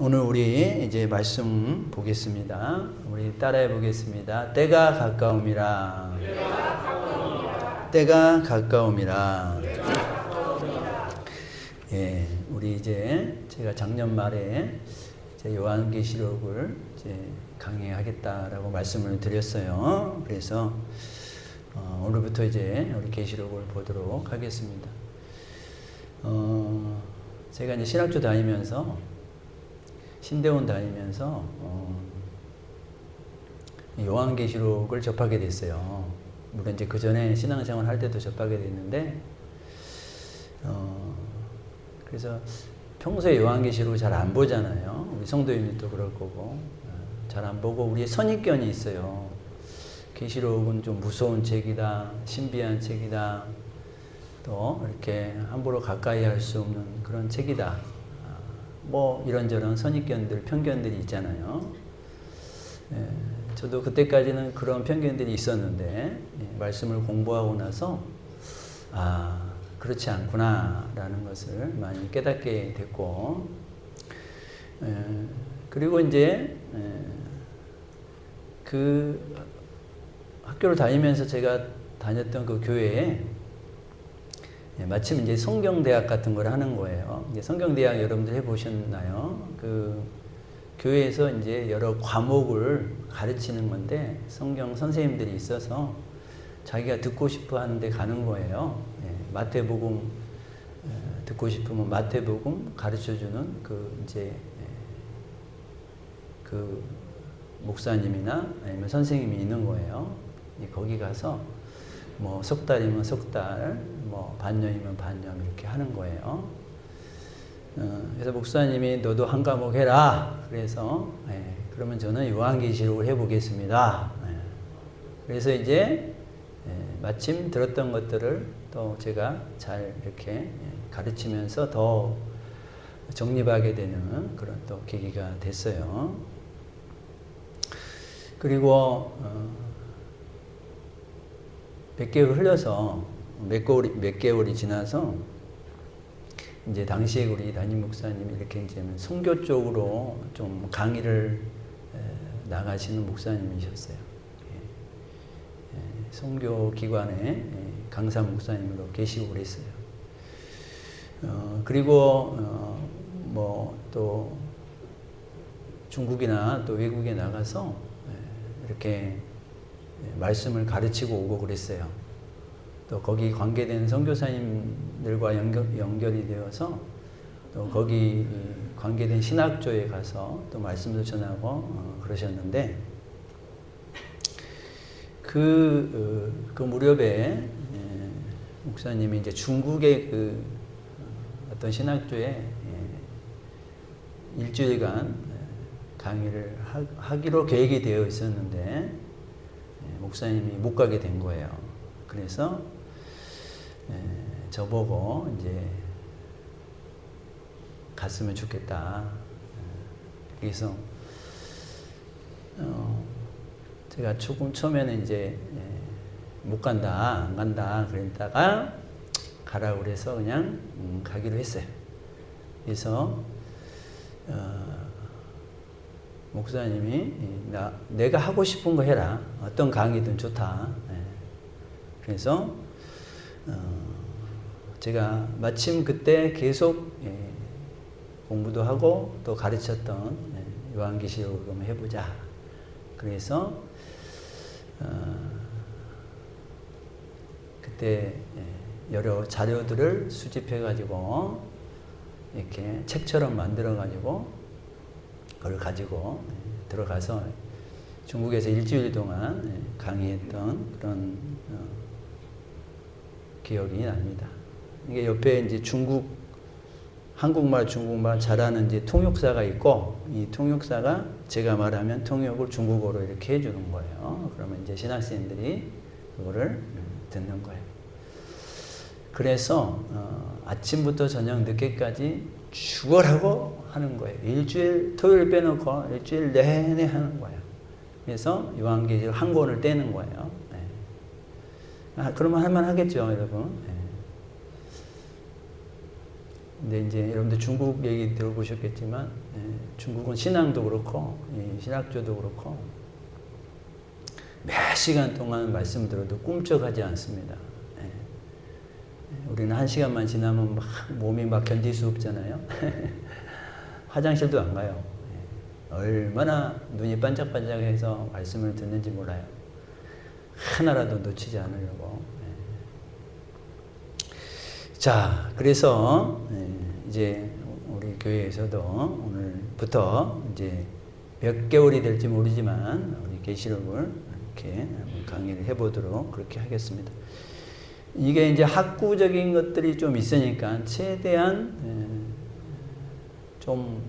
오늘 우리 이제 말씀 보겠습니다. 우리 따라해 보겠습니다. 때가 가까움이라. 때가 가까움이라. 예, 우리 이제 제가 작년 말에 이제 요한계시록을 이제 강의하겠다라고 말씀을 드렸어요. 그래서 오늘부터 이제 우리 계시록을 보도록 하겠습니다. 제가 이제 신학교 다니면서 신대원 다니면서 요한계시록을 접하게 됐어요. 물론 이제 그 전에 신앙생활 할 때도 접하게 됐는데 그래서 평소에 요한계시록을 잘 안 보잖아요. 우리 성도님들도 그럴 거고 잘 안 보고 우리의 선입견이 있어요. 계시록은 좀 무서운 책이다, 신비한 책이다, 또 이렇게 함부로 가까이 할 수 없는 그런 책이다. 뭐 이런저런 선입견들, 편견들이 있잖아요. 저도 그때까지는 그런 편견들이 있었는데 말씀을 공부하고 나서 그렇지 않구나라는 것을 많이 깨닫게 됐고, 그리고 이제 그 학교를 다니면서 제가 다녔던 그 교회에 마침 이제 성경대학 같은 걸 하는 거예요. 이제 성경대학 여러분들 해보셨나요? 그 교회에서 이제 여러 과목을 가르치는 건데 성경 선생님들이 있어서 자기가 듣고 싶어 하는데 가는 거예요. 마태복음 듣고 싶으면 마태복음 가르쳐주는 그 이제 그 목사님이나 아니면 선생님이 있는 거예요. 거기 가서 뭐 석 달이면 석 달, 뭐 반년이면 반년 이렇게 하는 거예요. 그래서 목사님이 너도 한 과목 해라. 그래서 그러면 저는 요한계시록을 해보겠습니다. 그래서 이제 마침 들었던 것들을 또 제가 잘 이렇게 가르치면서 더 정립하게 되는 그런 또 계기가 됐어요. 그리고 몇 개월 흘려서 몇 개월이 지나서 이제 당시에 우리 담임 목사님이 이렇게 이제 선교 쪽으로 좀 강의를 나가시는 목사님이셨어요. 선교 기관에 강사 목사님으로 계시고 그랬어요. 그리고 뭐 또 중국이나 또 외국에 나가서 이렇게 말씀을 가르치고 오고 그랬어요. 또 거기 관계된 선교사님들과 연결이 되어서 또 거기 관계된 신학조에 가서 또 말씀도 전하고 그러셨는데 그 무렵에 목사님이 이제 중국의 그 어떤 신학조에 일주일간 강의를 하기로 계획이 되어 있었는데 목사님이 못 가게 된 거예요. 그래서 저보고 이제 갔으면 좋겠다. 그래서 제가 조금 처음에는 이제 못 간다, 안 간다 그랬다가 가라고 그래서 그냥 가기로 했어요. 그래서 목사님이 내가 하고 싶은 거 해라. 어떤 강의든 좋다. 그래서 제가 마침 그때 계속 공부도 하고 또 가르쳤던 요한계시록을 한번 해보자. 그래서 그때 여러 자료들을 수집해가지고 이렇게 책처럼 만들어가지고 그걸 가지고 들어가서 중국에서 일주일 동안 강의했던 그런 기억이 납니다. 이게 옆에 이제 한국말, 중국말 잘하는 이제 통역사가 있고 이 통역사가 제가 말하면 통역을 중국어로 이렇게 해주는 거예요. 그러면 이제 신학생들이 그거를 듣는 거예요. 그래서 아침부터 저녁 늦게까지 죽어라고 하는 거예요. 일주일, 토요일 빼놓고 일주일 내내 하는 거예요. 그래서 요한계시록 한 권을 떼는 거예요. 그러면 할만 하겠죠, 여러분. 근데 이제 여러분들 중국 얘기 들어보셨겠지만 중국은 신앙도 그렇고 신학조도 그렇고 몇 시간 동안 말씀 들어도 꿈쩍하지 않습니다. 우리는 1시간만 지나면 막 몸이 막 견딜 수 없잖아요. 화장실도 안 가요. 얼마나 눈이 반짝반짝해서 말씀을 듣는지 몰라요. 하나라도 놓치지 않으려고. 자, 그래서 이제 우리 교회에서도 오늘부터 이제 몇 개월이 될지 모르지만 우리 계시록을 이렇게 강의를 해보도록 그렇게 하겠습니다. 이게 이제 학구적인 것들이 좀 있으니까 최대한 좀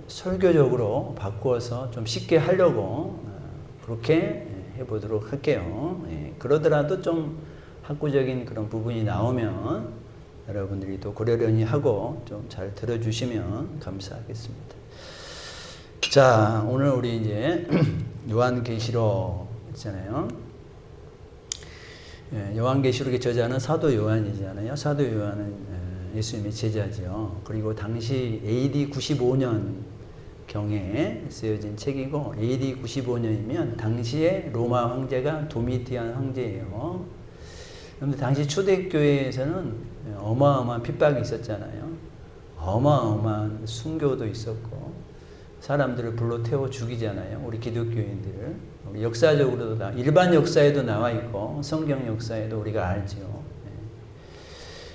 설교적으로 바꾸어서 좀 쉽게 하려고 그렇게 해보도록 할게요. 그러더라도 좀 학구적인 그런 부분이 나오면 여러분들이 또 그러려니 하고 좀 잘 들어주시면 감사하겠습니다. 자, 오늘 우리 이제 요한계시록 있잖아요. 요한계시록의 저자는 사도 요한이잖아요. 사도 요한은 예수님의 제자죠. 그리고 당시 AD 95년 경에 쓰여진 책이고 AD 95년이면 당시에 로마 황제가 도미티안 황제예요. 그런데 당시 초대교회에서는 어마어마한 핍박이 있었잖아요. 어마어마한 순교도 있었고 사람들을 불러 태워 죽이잖아요. 우리 기독교인들을. 우리 역사적으로도 일반 역사에도 나와 있고 성경 역사에도 우리가 알죠.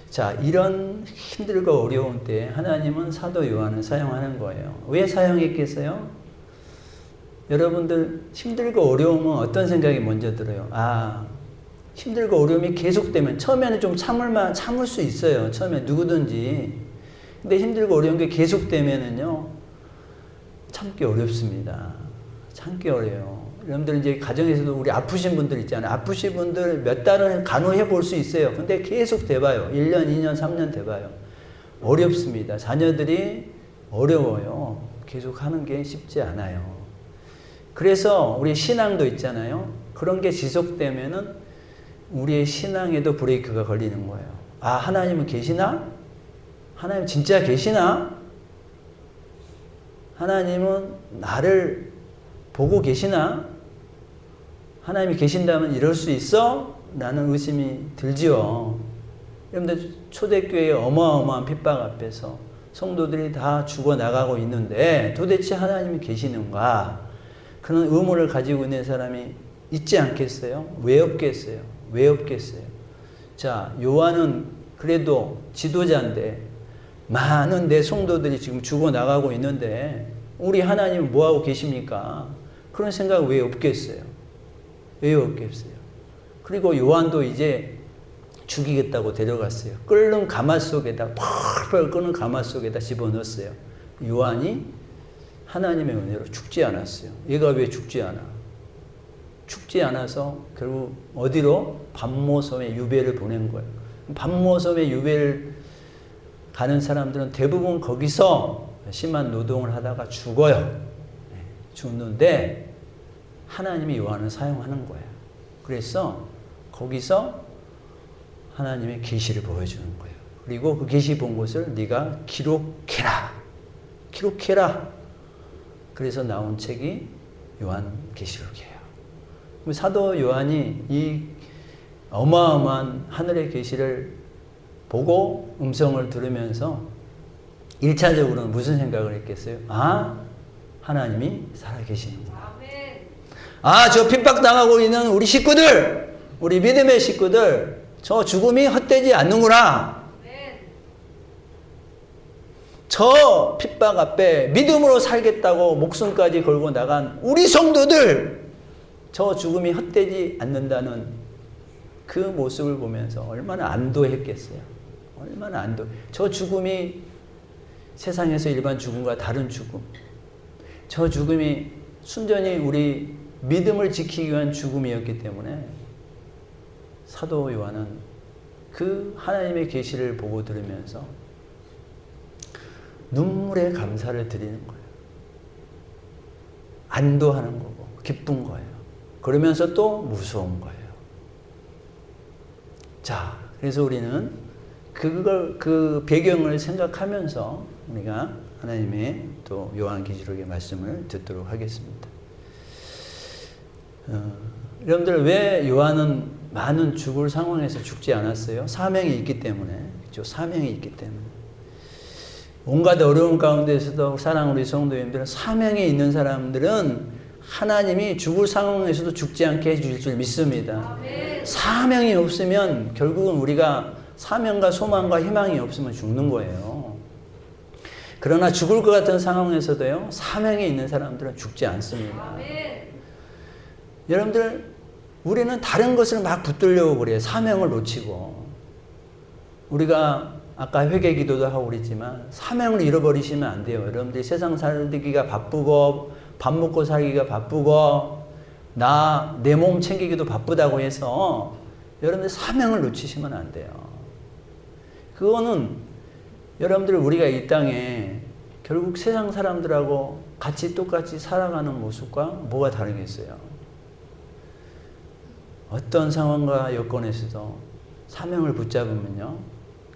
자, 이런 힘들고 어려운 때 하나님은 사도 요한을 사용하는 거예요. 왜 사용했겠어요? 여러분들 힘들고 어려우면 어떤 생각이 먼저 들어요? 아, 힘들고 어려움이 계속되면 처음에는 좀 참을 수 있어요. 처음에 누구든지. 근데 힘들고 어려운 게 계속되면은요, 참기 어렵습니다. 참기 어려워요. 여러분들 이제 가정에서도 우리 아프신 분들 있잖아요. 아프신 분들 몇 달은 간호해 볼 수 있어요. 근데 계속 돼봐요. 1년, 2년, 3년 돼봐요. 어렵습니다. 자녀들이 어려워요. 계속 하는 게 쉽지 않아요. 그래서 우리 신앙도 있잖아요. 그런 게 지속되면은 우리의 신앙에도 브레이크가 걸리는 거예요. 아, 하나님은 계시나? 하나님 진짜 계시나? 하나님은 나를 보고 계시나? 하나님이 계신다면 이럴 수 있어? 라는 의심이 들지요. 여러분들 초대교회의 어마어마한 핍박 앞에서 성도들이 다 죽어나가고 있는데 도대체 하나님이 계시는가? 그런 의문을 가지고 있는 사람이 있지 않겠어요? 왜 없겠어요? 왜 없겠어요? 자, 요한은 그래도 지도자인데 많은 내 성도들이 지금 죽어나가고 있는데 우리 하나님은 뭐하고 계십니까? 그런 생각 왜 없겠어요? 왜 없겠어요? 그리고 요한도 이제 죽이겠다고 데려갔어요. 끓는 가마 속에다 펄펄 끓는 가마 속에다 집어넣었어요. 요한이 하나님의 은혜로 죽지 않았어요. 얘가 왜 죽지 않아? 죽지 않아서 결국 어디로? 반모섬에 유배를 보낸 거예요. 반모섬에 유배를 가는 사람들은 대부분 거기서 심한 노동을 하다가 죽어요. 죽는데 하나님이 요한을 사용하는 거예요. 그래서 거기서 하나님의 계시를 보여주는 거예요. 그리고 그 계시 본 것을 네가 기록해라. 기록해라. 그래서 나온 책이 요한계시록이에요. 사도 요한이 이 어마어마한 하늘의 계시를 보고 음성을 들으면서 1차적으로는 무슨 생각을 했겠어요? 아, 하나님이 살아계시는구나. 아, 저 핍박당하고 있는 우리 식구들, 우리 믿음의 식구들, 저 죽음이 헛되지 않는구나. 저 핍박 앞에 믿음으로 살겠다고 목숨까지 걸고 나간 우리 성도들, 저 죽음이 헛되지 않는다는 그 모습을 보면서 얼마나 안도했겠어요. 얼마나 안도. 저 죽음이 세상에서 일반 죽음과 다른 죽음. 저 죽음이 순전히 우리 믿음을 지키기 위한 죽음이었기 때문에 사도 요한은 그 하나님의 계시를 보고 들으면서 눈물의 감사를 드리는 거예요. 안도하는 거고 기쁜 거예요. 그러면서 또 무서운 거예요. 자, 그래서 우리는 그 배경을 생각하면서 우리가 하나님의 또 요한계시록의 말씀을 듣도록 하겠습니다. 여러분들 왜 요한은 많은 죽을 상황에서 죽지 않았어요? 사명이 있기 때문에. 그렇죠? 사명이 있기 때문에. 온갖 어려움 가운데서도 사랑하는 우리 성도님들은 사명이 있는 사람들은 하나님이 죽을 상황에서도 죽지 않게 해주실 줄 믿습니다. 사명이 없으면 결국은 우리가 사명과 소망과 희망이 없으면 죽는 거예요. 그러나 죽을 것 같은 상황에서도요, 사명이 있는 사람들은 죽지 않습니다. 여러분들, 우리는 다른 것을 막 붙들려고 그래요. 사명을 놓치고. 우리가 아까 회개 기도도 하고 그랬지만 사명을 잃어버리시면 안 돼요. 여러분들이 세상 살기가 바쁘고 밥 먹고 살기가 바쁘고 내 몸 챙기기도 바쁘다고 해서 여러분들 사명을 놓치시면 안 돼요. 그거는 여러분들 우리가 이 땅에 결국 세상 사람들하고 같이 똑같이 살아가는 모습과 뭐가 다르겠어요? 어떤 상황과 여건에서도 사명을 붙잡으면요,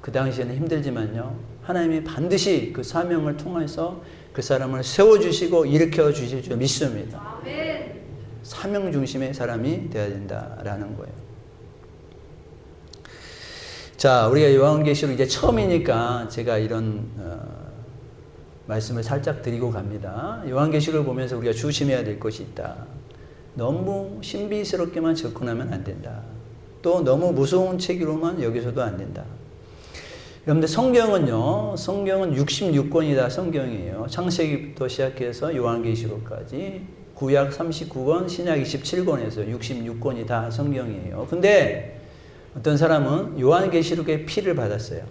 그 당시에는 힘들지만요, 하나님이 반드시 그 사명을 통해서 그 사람을 세워주시고 일으켜 주실 줄 믿습니다. 아멘. 사명 중심의 사람이 되어야 된다라는 거예요. 자, 우리가 요한계시록 이제 처음이니까 제가 이런 말씀을 살짝 드리고 갑니다. 요한계시록을 보면서 우리가 조심해야 될 것이 있다. 너무 신비스럽게만 접근하면 안 된다. 또 너무 무서운 책으로만 여기서도 안 된다. 여러분들 성경은요, 성경은 66권이 다 성경이에요. 창세기부터 시작해서 요한계시록까지 구약 39권, 신약 27권에서 66권이 다 성경이에요. 근데 어떤 사람은 요한계시록의 피를 받았어요.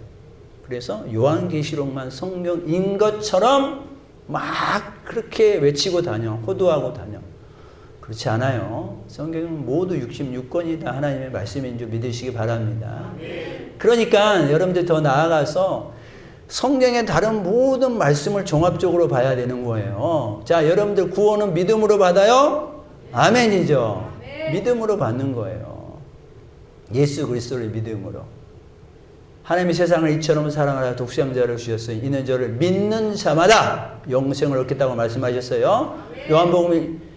그래서 요한계시록만 성경인 것처럼 막 그렇게 외치고 다녀, 호도하고 다녀. 그렇지 않아요. 성경은 모두 66권이 다 하나님의 말씀인 줄 믿으시기 바랍니다. 그러니까 여러분들 더 나아가서 성경의 다른 모든 말씀을 종합적으로 봐야 되는 거예요. 자, 여러분들 구원은 믿음으로 받아요? 아멘이죠. 믿음으로 받는 거예요. 예수 그리스도를 믿음으로. 하나님이 세상을 이처럼 사랑하라 독생자를 주셨으니 이는 저를 믿는 자마다 영생을 얻겠다고 말씀하셨어요. 요한복음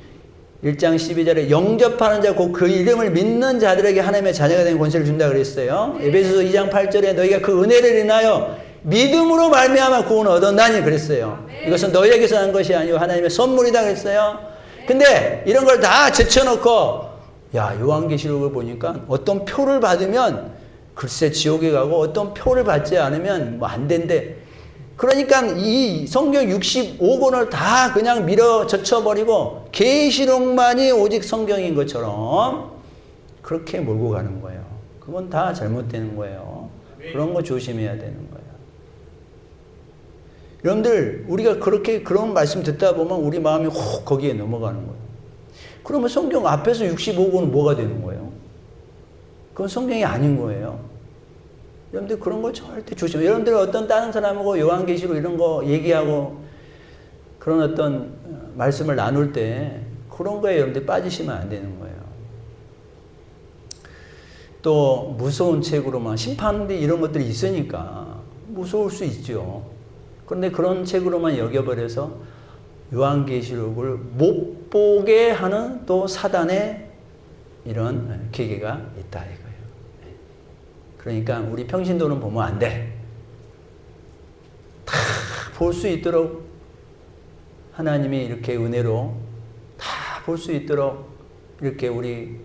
1장 12절에 영접하는 자 곧 그 이름을 믿는 자들에게 하나님의 자녀가 된 권세를 준다 그랬어요. 에베소서 2장 8절에 너희가 그 은혜를 인하여 믿음으로 말미암아 구원을 얻었나니 그랬어요. 이것은 너희에게서 난 것이 아니고 하나님의 선물이다 그랬어요. 근데 이런 걸 다 제쳐놓고 요한계시록을 보니까 어떤 표를 받으면 글쎄 지옥에 가고 어떤 표를 받지 않으면 뭐 안 된대. 그러니까 이 성경 65권을 다 그냥 밀어 젖혀버리고 계시록만이 오직 성경인 것처럼 그렇게 몰고 가는 거예요. 그건 다 잘못되는 거예요. 그런 거 조심해야 되는 거예요. 여러분들 우리가 그렇게 그런 말씀 듣다 보면 우리 마음이 혹 거기에 넘어가는 거예요. 그러면 성경 앞에서 65권은 뭐가 되는 거예요? 그건 성경이 아닌 거예요. 여러분들 그런 거 절대 조심해요. 여러분들 어떤 다른 사람하고 요한계시록 이런 거 얘기하고 그런 어떤 말씀을 나눌 때 그런 거에 여러분들 빠지시면 안 되는 거예요. 또 무서운 책으로만 심판대 이런 것들이 있으니까 무서울 수 있죠. 그런데 그런 책으로만 여겨버려서 요한계시록을 못 보게 하는 또 사단의 이런 계계가 있다 이거예요. 그러니까 우리 평신도는 보면 안 돼. 다 볼 수 있도록 하나님이 이렇게 은혜로 다 볼 수 있도록 이렇게 우리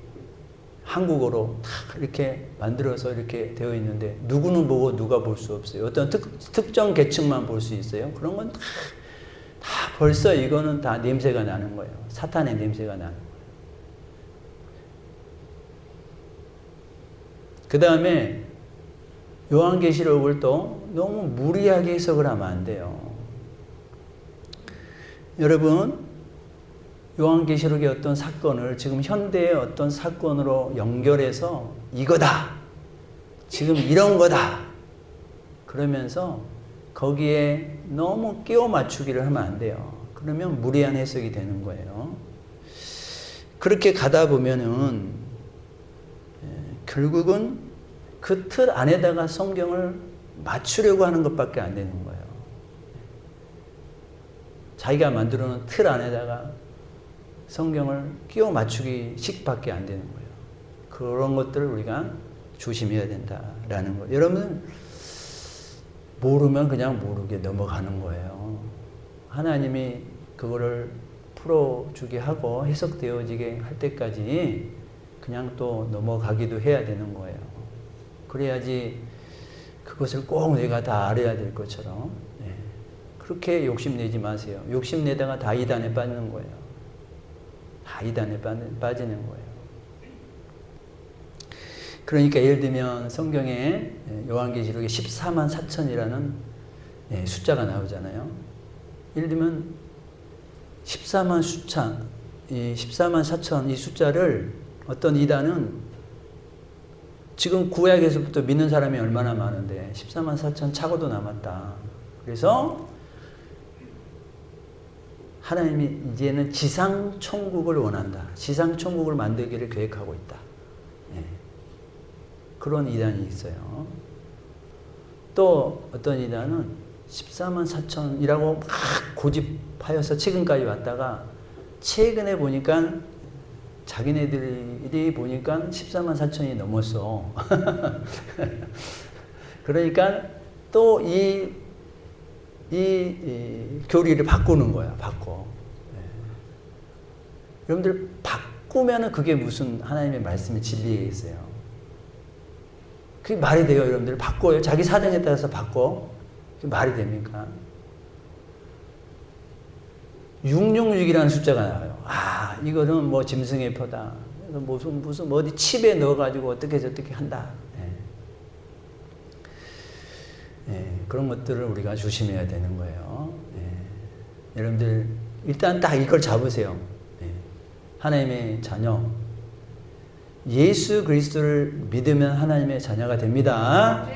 한국어로 다 이렇게 만들어서 이렇게 되어 있는데 누구는 보고 누가 볼 수 없어요. 어떤 특정 계층만 볼 수 있어요. 그런 건 다 벌써 이거는 다 냄새가 나는 거예요. 사탄의 냄새가 나는 거예요. 그 다음에 요한계시록을 또 너무 무리하게 해석을 하면 안 돼요. 여러분, 요한계시록의 어떤 사건을 지금 현대의 어떤 사건으로 연결해서 이거다. 지금 이런 거다. 그러면서 거기에 너무 끼워 맞추기를 하면 안 돼요. 그러면 무리한 해석이 되는 거예요. 그렇게 가다 보면은 결국은 그 틀 안에다가 성경을 맞추려고 하는 것밖에 안 되는 거예요. 자기가 만들어 놓은 틀 안에다가 성경을 끼워 맞추기 식밖에 안 되는 거예요. 그런 것들을 우리가 조심해야 된다라는 거예요. 여러분, 모르면 그냥 모르게 넘어가는 거예요. 하나님이 그거를 풀어주게 하고 해석되어지게 할 때까지 그냥 또 넘어가기도 해야 되는 거예요. 그래야지 그것을 꼭 내가 다 알아야 될 것처럼. 네. 그렇게 욕심내지 마세요. 욕심내다가 다 이단에 빠지는 거예요. 다 이단에 빠지는 거예요. 그러니까 예를 들면 성경에 요한계시록에 14만 4천이라는 숫자가 나오잖아요. 예를 들면 14만 숫자, 이 14만 4천 이 숫자를 어떤 이단은 지금 구약에서부터 믿는 사람이 얼마나 많은데 14만 4천 차고도 남았다. 그래서 하나님이 이제는 지상 천국을 원한다. 지상 천국을 만들기를 계획하고 있다. 그런 이단이 있어요. 또 어떤 이단은 14만 4천이라고 막 고집하여서 최근까지 왔다가 최근에 보니까 자기네들이 보니까 14만 4천이 넘었어. 그러니까 또 이 교리를 바꾸는 거야. 바꿔. 여러분들 바꾸면은 그게 무슨 하나님의 말씀의 진리겠어요. 그게 말이 돼요, 여러분들? 바꿔요. 자기 사정에 따라서 바꿔. 그게 말이 됩니까? 666이라는 숫자가 나와요. 아, 이거는 뭐 짐승의 표다. 무슨 어디 칩에 넣어가지고 어떻게 저떻게 한다. 그런 것들을 우리가 조심해야 되는 거예요. 여러분들, 일단 딱 이걸 잡으세요. 하나님의 자녀. 예수 그리스도를 믿으면 하나님의 자녀가 됩니다.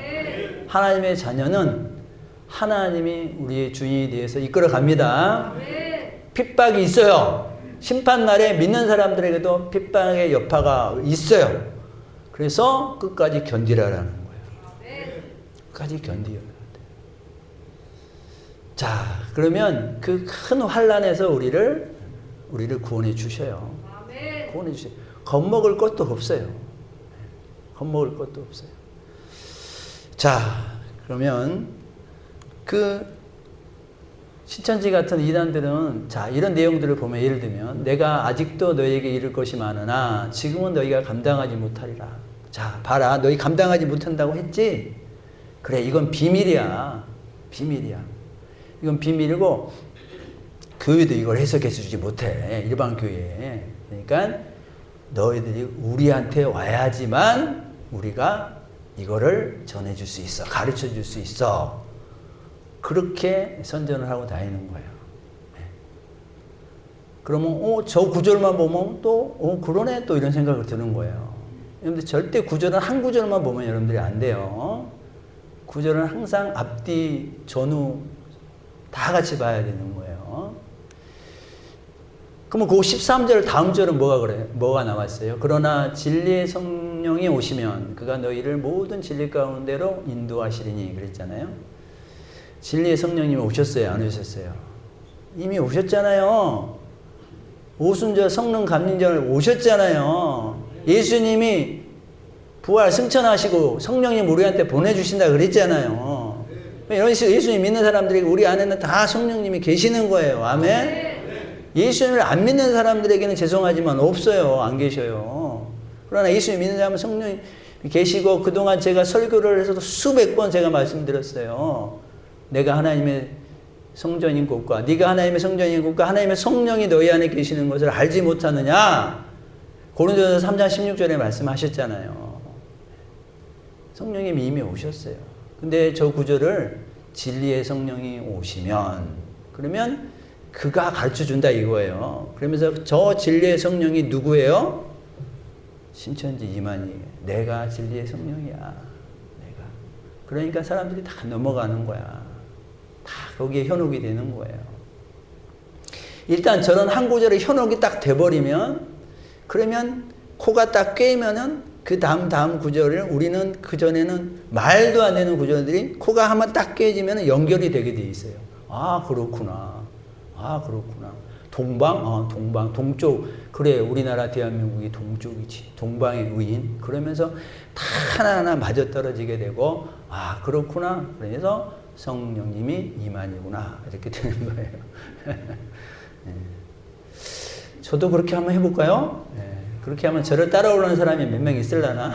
하나님의 자녀는 하나님이 우리의 주인이 되어서 이끌어 갑니다. 핍박이 있어요. 심판날에 믿는 사람들에게도 핍박의 여파가 있어요. 그래서 끝까지 견디라라는 거예요. 끝까지 견디어야 돼요. 자, 그러면 그 큰 환난에서 우리를 구원해 주셔요. 구원해 주셔요. 겁먹을 것도 없어요. 겁먹을 것도 없어요. 자, 그러면 그 신천지 같은 이단들은 자, 이런 내용들을 보면 예를 들면 내가 아직도 너희에게 이를 것이 많으나 지금은 너희가 감당하지 못하리라. 자, 봐라. 너희 감당하지 못한다고 했지? 그래, 이건 비밀이야. 비밀이야. 이건 비밀이고 교회도 이걸 해석해 주지 못해. 일반 교회. 그러니까 너희들이 우리한테 와야지만 우리가 이거를 전해줄 수 있어. 가르쳐 줄 수 있어. 그렇게 선전을 하고 다니는 거예요. 그러면 저 구절만 보면 또 그러네 또 이런 생각을 드는 거예요. 여러분들 절대 구절은 한 구절만 보면 여러분들이 안 돼요. 구절은 항상 앞뒤 전후 다 같이 봐야 되는 거예요. 그러면 그 13절 다음 절은 뭐가 나왔어요? 그러나 진리의 성령이 오시면 그가 너희를 모든 진리 가운데로 인도하시리니 그랬잖아요. 진리의 성령님이 오셨어요? 안 오셨어요? 이미 오셨잖아요. 오순절 성령 감림절 오셨잖아요. 예수님이 부활 승천하시고 성령님 우리한테 보내주신다 그랬잖아요. 이런 식으로 예수님 믿는 사람들에게 우리 안에는 다 성령님이 계시는 거예요. 아멘? 예수님을 안 믿는 사람들에게는 죄송하지만 없어요. 안 계셔요. 그러나 예수님 믿는 사람은 성령이 계시고 그동안 제가 설교를 해서도 수백 번 제가 말씀드렸어요. 내가 하나님의 성전인 곳과 네가 하나님의 성전인 곳과 하나님의 성령이 너희 안에 계시는 것을 알지 못하느냐. 고린도전서 3장 16절에 말씀하셨잖아요. 성령님이 이미 오셨어요. 근데 저 구절을 진리의 성령이 오시면 그러면 그가 가르쳐준다 이거예요. 그러면서 저 진리의 성령이 누구예요? 신천지 이만희. 내가 진리의 성령이야. 내가. 그러니까 사람들이 다 넘어가는 거야. 다 거기에 현혹이 되는 거예요. 일단 저런 한 구절에 현혹이 딱 돼버리면 그러면 코가 딱 꿰면은 그 다음 구절을 우리는 그전에는 말도 안 되는 구절들이 코가 한번 딱 깨지면 연결이 되게 돼 있어요. 아, 그렇구나. 아, 그렇구나. 동방? 동방. 동쪽. 그래, 우리나라 대한민국이 동쪽이지. 동방의 의인. 그러면서 다 하나하나 맞아떨어지게 되고, 아, 그렇구나. 그래서 성령님이 이만이구나. 이렇게 되는 거예요. 네. 저도 그렇게 한번 해볼까요? 네. 그렇게 하면 저를 따라오는 사람이 몇 명 있을라나?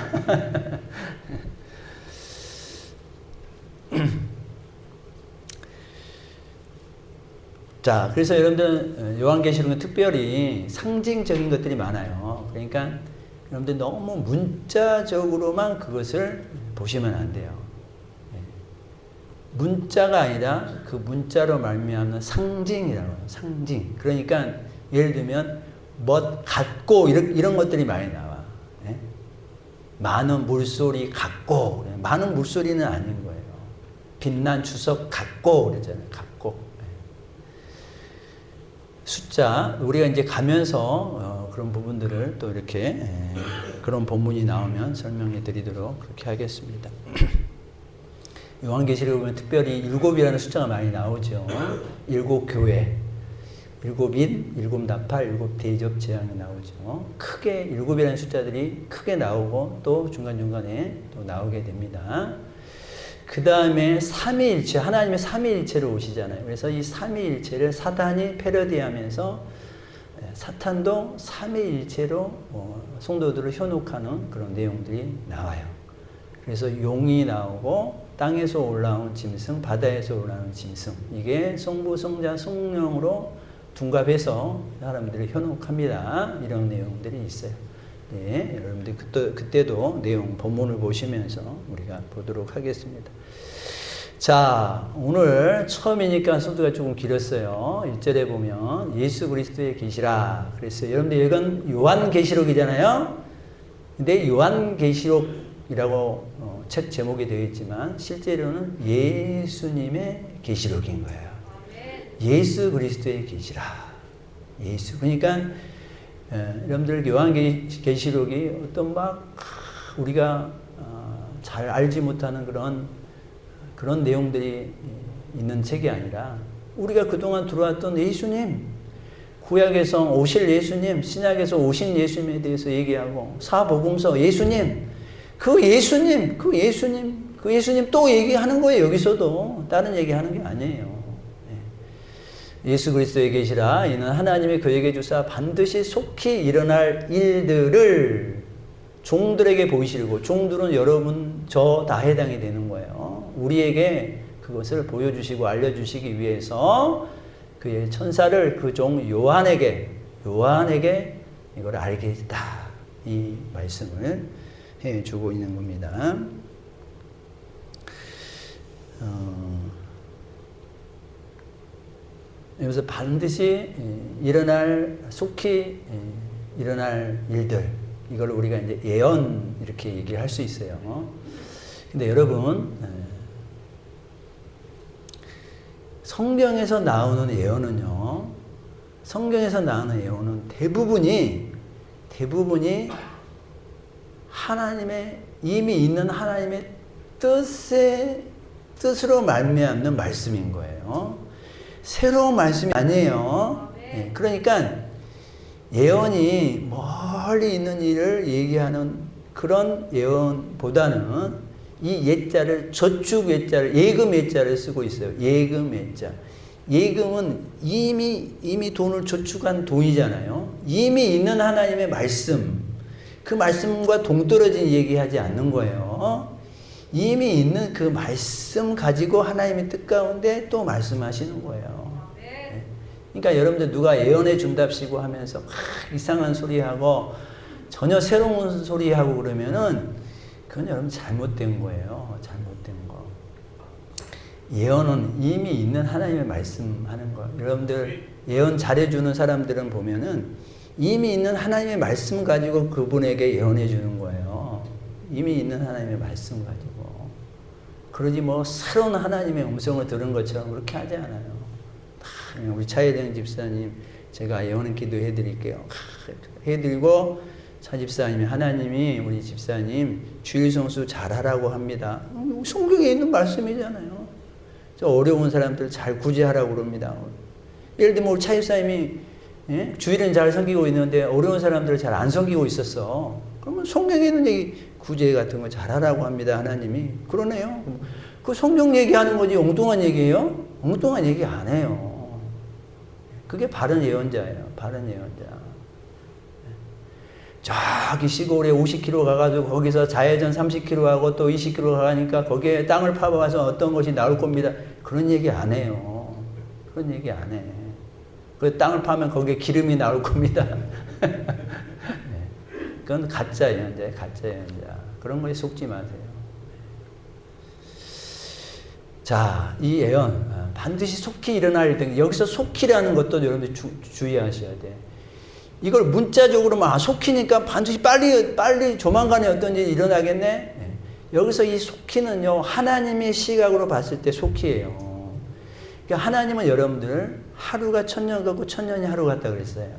자, 그래서 여러분들 요한계시록은 특별히 상징적인 것들이 많아요. 그러니까 여러분들 너무 문자적으로만 그것을 보시면 안 돼요. 문자가 아니라 그 문자로 말미암는 상징이라고 해요. 상징. 그러니까 예를 들면 뭐 같고 이런 것들이 많이 나와. 예? 많은 물소리 같고, 많은 물소리는 아닌 거예요. 빛난 주석 같고 그러잖아요. 같고. 예. 숫자, 우리가 이제 가면서 그런 부분들을 또 이렇게 그런 본문이 나오면 설명해 드리도록 그렇게 하겠습니다. 요한계시록에 보면 특별히 7이라는 숫자가 많이 나오죠. 7교회. 7인, 7나팔, 7대접 재앙이 나오죠. 크게 7이라는 숫자들이 크게 나오고 또 중간중간에 또 나오게 됩니다. 그 다음에 삼위일체, 하나님의 삼위일체로 오시잖아요. 그래서 이 삼위일체를 사탄이 패러디하면서 사탄도 삼위일체로 성도들을 현혹하는 그런 내용들이 나와요. 그래서 용이 나오고 땅에서 올라온 짐승, 바다에서 올라오는 짐승, 이게 성부, 성자, 성령으로 둔갑해서 사람들을 현혹합니다. 이런 내용들이 있어요. 네, 여러분들 그때도 내용 본문을 보시면서 우리가 보도록 하겠습니다. 자, 오늘 처음이니까 소두가 조금 길었어요. 1절에 보면 예수 그리스도의 계시라 그랬어요. 여러분들 이건 요한계시록이잖아요. 근데 요한계시록이라고 책 제목이 되어 있지만 실제로는 예수님의 계시록인 거예요. 예수 그리스도의 계시라. 예수. 그러니까 여러분들 요한계시록이 어떤 막 우리가 잘 알지 못하는 그런 내용들이 있는 책이 아니라 우리가 그동안 들어왔던 예수님, 구약에서 오실 예수님, 신약에서 오신 예수님에 대해서 얘기하고 사복음서 예수님, 그 예수님 또 얘기하는 거예요. 여기서도 다른 얘기하는 게 아니에요. 예수 그리스도의 계시라 이는 하나님이 그에게 주사 반드시 속히 일어날 일들을 종들에게 보이시고, 종들은 여러분 저 다 해당이 되는 거예요. 우리에게 그것을 보여주시고 알려주시기 위해서 그의 천사를 그 종 요한에게 이걸 알게 했다. 이 말씀을 해주고 있는 겁니다. 여기서 반드시 속히 일어날 일들, 이걸 우리가 이제 예언 이렇게 얘기를 할 수 있어요. 근데 여러분, 성경에서 나오는 예언은요, 성경에서 나오는 예언은 대부분이 하나님의 이미 있는 하나님의 뜻으로 말미암는 말씀인 거예요. 새로운 말씀이 아니에요. 네. 그러니까 예언이 멀리 있는 일을 얘기하는 그런 예언보다는 이 예자를 저축 예자를 예금 예자를 쓰고 있어요. 예금 예자. 예금은 이미 돈을 저축한 돈이잖아요. 이미 있는 하나님의 말씀, 그 말씀과 동떨어진 얘기하지 않는 거예요. 이미 있는 그 말씀 가지고 하나님의 뜻 가운데 또 말씀하시는 거예요. 네. 그러니까 여러분들 누가 예언해 준답시고 하면서 이상한 소리하고 전혀 새로운 소리하고 그러면은 그건 여러분 잘못된 거예요. 잘못된 거. 예언은 이미 있는 하나님의 말씀하는 거. 여러분들 예언 잘해주는 사람들은 보면은 이미 있는 하나님의 말씀 가지고 그분에게 예언해 주는 거예요. 이미 있는 하나님의 말씀 가지고. 그러지 뭐 새로운 하나님의 음성을 들은 것처럼 그렇게 하지 않아요. 우리 차혜령 집사님 제가 예언 기도해 드릴게요. 해드리고 차 집사님이 하나님이 우리 집사님 주일 성수 잘하라고 합니다. 성경에 있는 말씀이잖아요. 저 어려운 사람들 잘 구제하라고 그럽니다. 예를 들면 우리 차 집사님이 주일은 잘 섬기고 있는데 어려운 사람들을 잘 안 섬기고 있었어. 그러면 성경에 있는 얘기 구제 같은 거 잘하라고 합니다. 하나님이. 그러네요. 그 성경 얘기하는 거지 엉뚱한 얘기예요? 엉뚱한 얘기 안 해요. 그게 바른 예언자예요. 바른 예언자. 저기 시골에 50km 가가지고 거기서 자회전 30km 하고 또 20km 가니까 거기에 땅을 파봐서 어떤 것이 나올 겁니다. 그런 얘기 안 해요. 그런 얘기 안 해. 그 땅을 파면 거기에 기름이 나올 겁니다. 네. 그건 가짜 예언자예요. 가짜 예언자. 그런 거에 속지 마세요. 자, 이 예언 반드시 속히 일어날 때 여기서 속히라는 것도 여러분들 주의하셔야 돼. 이걸 문자적으로 속히니까 반드시 빨리 조만간에 어떤 일이 일어나겠네. 여기서 이 속히는요 하나님의 시각으로 봤을 때 속히예요. 그러니까 하나님은 여러분들 하루가 천년 같고 천년이 하루 같다 그랬어요.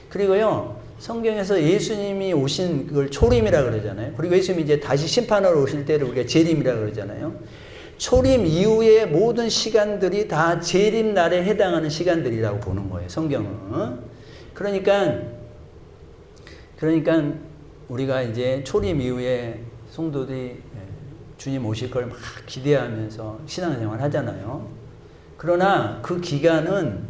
그리고요 성경에서 예수님이 오신 그걸 초림이라 그러잖아요. 그리고 예수님이 이제 다시 심판하러 오실 때를 우리가 재림이라 그러잖아요. 초림 이후의 모든 시간들이 다 재림 날에 해당하는 시간들이라고 보는 거예요. 성경은. 그러니까 우리가 이제 초림 이후에 성도들이 주님 오실 걸 막 기대하면서 신앙생활 하잖아요. 그러나 그 기간은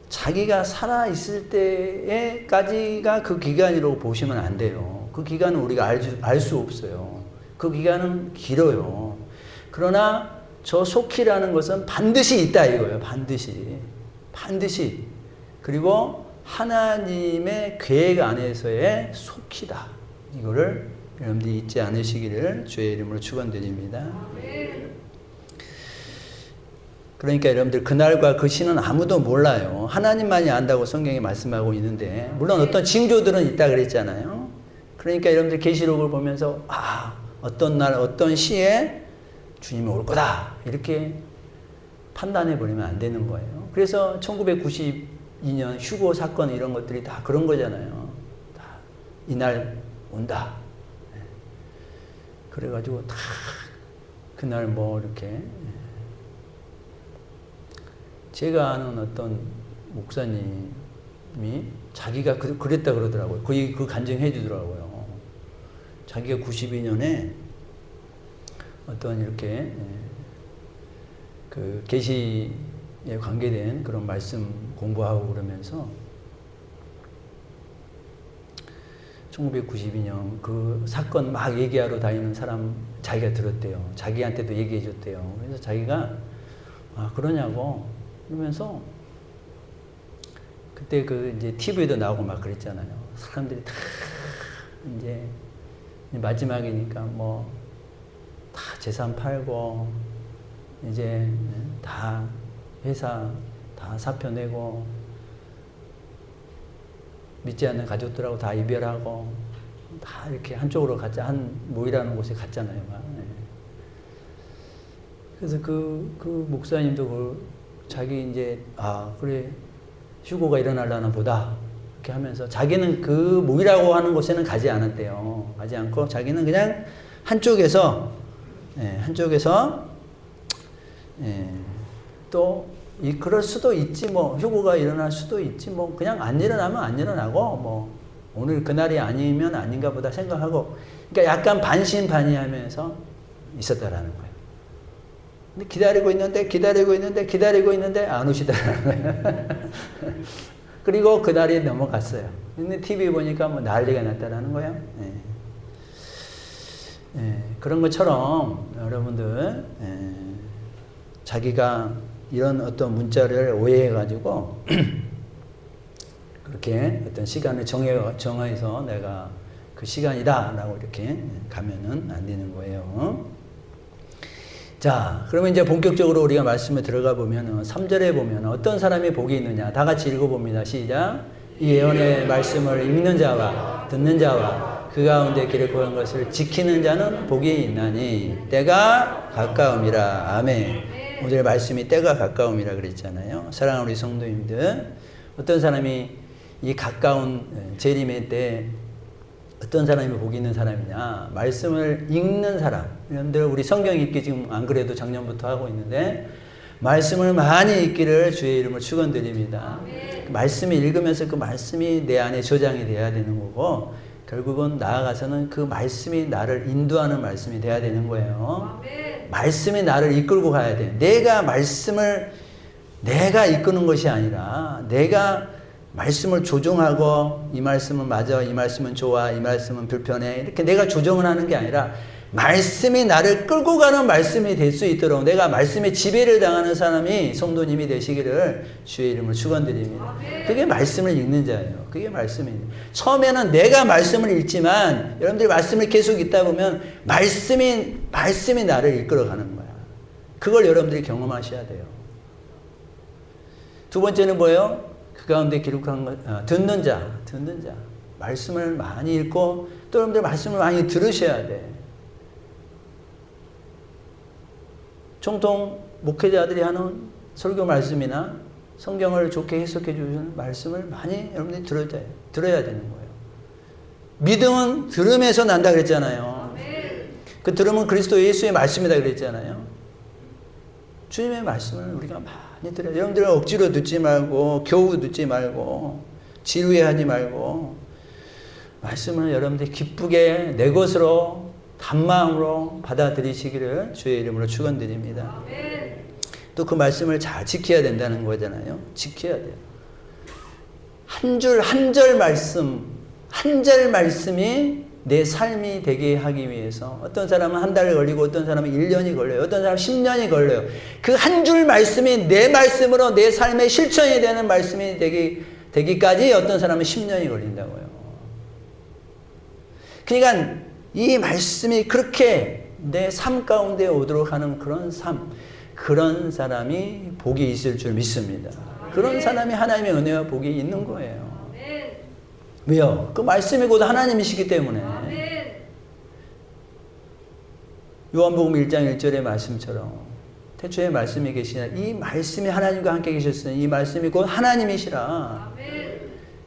자기가 살아있을 때까지가 그 기간이라고 보시면 안 돼요. 그 기간은 우리가 알 수 없어요. 그 기간은 길어요. 그러나 저 속히라는 것은 반드시 있다 이거예요. 반드시. 그리고 하나님의 계획 안에서의 속히다. 이거를 여러분들이 잊지 않으시기를 주의 이름으로 축원드립니다. 그러니까 여러분들 그날과 그 시는 아무도 몰라요. 하나님만이 안다고 성경이 말씀하고 있는데 물론 어떤 징조들은 있다 그랬잖아요. 그러니까 여러분들 계시록을 보면서 어떤 날 어떤 시에 주님이 올 거다 이렇게 판단해 버리면 안 되는 거예요. 그래서 1992년 휴고 사건 이런 것들이 다 그런 거잖아요. 다 이날 온다. 그래가지고 다 그날 뭐 이렇게 제가 아는 어떤 목사님이 자기가 그랬다 그러더라고요. 그 간증해 주더라고요. 자기가 92년에 어떤 이렇게 그 계시에 관계된 그런 말씀 공부하고 그러면서 1992년 그 사건 막 얘기하러 다니는 사람 자기가 들었대요. 자기한테도 얘기해 줬대요. 그래서 자기가 그러냐고 그러면서 그때 그 이제 TV에도 나오고 막 그랬잖아요. 사람들이 다 이제 마지막이니까 뭐 다 재산 팔고 이제 다 회사 다 사표 내고 믿지 않는 가족들하고 다 이별하고 다 이렇게 한쪽으로 한 모이라는 곳에 갔잖아요. 그래서 그 목사님도 자기 이제 그래 휴고가 일어나려나 보다 이렇게 하면서 자기는 그 모이라고 하는 곳에는 가지 않았대요. 가지 않고 자기는 그냥 한쪽에서 또 그럴 수도 있지 뭐 휴고가 일어날 수도 있지 뭐 그냥 안 일어나면 안 일어나고 뭐 오늘 그날이 아니면 아닌가 보다 생각하고 그러니까 약간 반신반의하면서 있었다라는 거예요. 근데 기다리고 있는데 안 오시더라는 거예요. 그리고 그날이 넘어갔어요. 근데 TV 보니까 뭐 난리가 났다라는 거예요. 그런 것처럼 여러분들 자기가 이런 어떤 문자를 오해해가지고 그렇게 어떤 시간을 정해서 내가 그 시간이다라고 이렇게 가면은 안 되는 거예요. 자, 그러면 이제 본격적으로 우리가 말씀에 들어가 보면 3절에 보면 어떤 사람이 복이 있느냐. 다 같이 읽어봅니다. 시작. 이 예언의 말씀을 읽는 자와 듣는 자와 그 가운데 기록한 것을 지키는 자는 복이 있나니 때가 가까움이라. 아멘. 오늘 말씀이 때가 가까움이라 그랬잖아요. 사랑하는 우리 성도님들, 어떤 사람이 이 가까운 재림의 때 어떤 사람이 복이 있는 사람이냐? 말씀을 읽는 사람. 여러분들 우리 성경 읽기 지금 안 그래도 작년부터 하고 있는데 말씀을 많이 읽기를 주의 이름으로 축원드립니다. 말씀을 읽으면서 그 말씀이 내 안에 저장이 돼야 되는 거고 결국은 나아가서는 그 말씀이 나를 인도하는 말씀이 돼야 되는 거예요. 말씀이 나를 이끌고 가야 돼. 내가 말씀을 내가 이끄는 것이 아니라 내가 말씀을 조종하고 이 말씀은 맞아, 이 말씀은 좋아, 이 말씀은 불편해 이렇게 내가 조정을 하는 게 아니라 말씀이 나를 끌고 가는 말씀이 될 수 있도록 내가 말씀에 지배를 당하는 사람이 성도님이 되시기를 주의 이름으로 축원드립니다. 그게 말씀을 읽는 자예요. 그게 말씀이에요. 처음에는 내가 말씀을 읽지만 여러분들이 말씀을 계속 읽다 보면 말씀이 나를 이끌어가는 거야. 그걸 여러분들이 경험하셔야 돼요. 두 번째는 뭐예요? 그 가운데 기록한 것, 듣는 자. 말씀을 많이 읽고 또 여러분들 말씀을 많이 들으셔야 돼. 총통 목회자들이 하는 설교 말씀이나 성경을 좋게 해석해 주는 말씀을 많이 여러분들이 들어야 되는 거예요. 믿음은 들음에서 난다 그랬잖아요. 그 들음은 그리스도 예수의 말씀이다 그랬잖아요. 주님의 말씀을 우리가 많이 들어요. 여러분들 억지로 듣지 말고 겨우 듣지 말고 지루해하지 말고 말씀을 여러분들이 기쁘게 내 것으로 단마음으로 받아들이시기를 주의 이름으로 축원드립니다. 또 그 말씀을 잘 지켜야 된다는 거잖아요. 지켜야 돼요. 한 줄 한 절 말씀, 한 절 말씀이 내 삶이 되게 하기 위해서 어떤 사람은 한 달 걸리고 어떤 사람은 1년이 걸려요. 어떤 사람은 10년이 걸려요. 그 한 줄 말씀이 내 말씀으로 내 삶의 실천이 되는 말씀이 되기까지 어떤 사람은 10년이 걸린다고요. 그러니까 이 말씀이 그렇게 내 삶 가운데 오도록 하는 그런 삶, 그런 사람이 복이 있을 줄 믿습니다. 그런 사람이 하나님의 은혜와 복이 있는 거예요. 왜요? 그 말씀이 곧 하나님이시기 때문에. 요한복음 1장 1절의 말씀처럼 태초에 말씀이 계시냐, 이 말씀이 하나님과 함께 계셨으니 이 말씀이 곧 하나님이시라.